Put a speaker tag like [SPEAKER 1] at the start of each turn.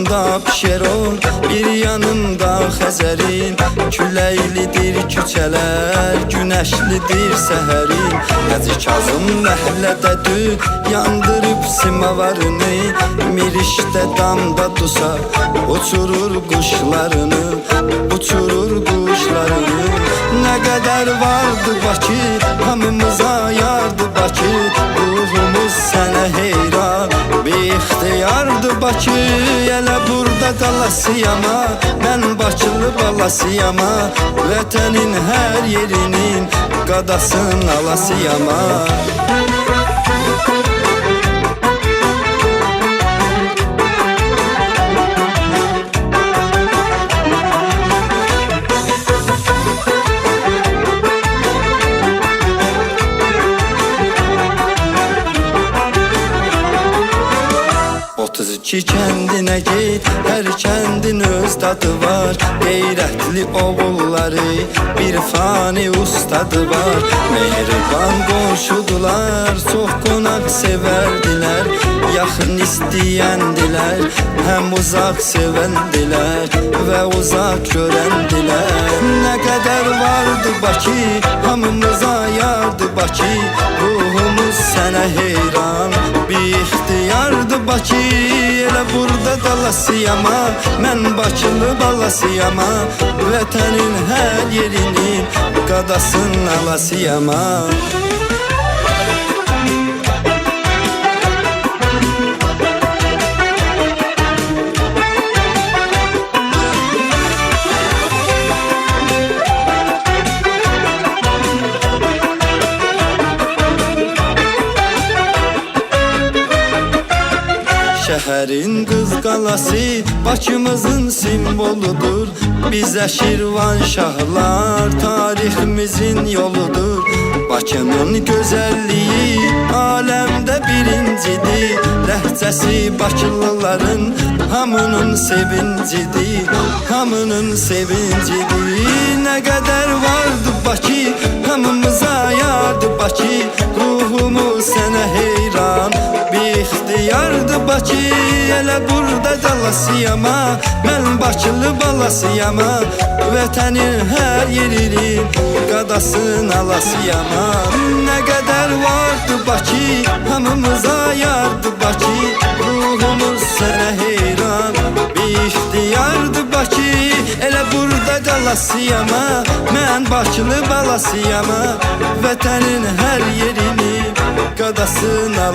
[SPEAKER 1] yanımda Abşeron, bir yanımda Xəzərin. Küləklidir küçələr, günəşlidir səhərin. Həzi Kazım məhlədədir, yandırıb simavarını. Mirişdə damda dusa, uçurur quşlarını, uçurur quşlarını. Nə qədər vardı Bakı, hamımıza yardı Bakı. Ruhumuz sənə heyran, bixtiyardı Bakı. Elə burada qalasıyama, mən Bakılı balasıyama. Vətənin hər yerinin qadasın alasıyama. 32 kəndinə get, hər kəndin öz dadı var. Qeyrətli oğulları, bir fani ustadı var. Mehriban qonşudular, çox qonaq sevərdilər. Yaxın istəyəndilər, həm uzaq sevəndilər və uzaq görəndilər. Nə qədər vardı Bakı, hamımıza yardı Bakı. Ruhumuz sənə heyran, bixtiyardı Bakı. Elə burada qalasıyama, mən Bakılı balasıyama. Vətənin hər yerinin qadasın alasıyama. Şəhərin qız qalası Bakımızın simvoludur. Bizə Şirvanşahlar tariximizin yoludur. Bakının gözəlliyi aləmdə birincidir. Ləhcəsi Bakılıların hamının sevincidir, hamının sevincidir. Nə qədər vardı Bakı, hamımıza yardı Bakı. Ruhumuz sənə heyran, bixtiyardı Bakı. Elə burada qalasıyama, mən Bakılı balasıyama. Vətənin hər yerinin qadasın alasıyama. Nə qədər vardı Bakı, hamımıza yardı Bakı. Ruhumuz sənə heyran, bixtiyardı Bakı. Elə burada qalasıyama, mən Bakılı balasıyama. Vətənin hər yerini qadasın alasıyama.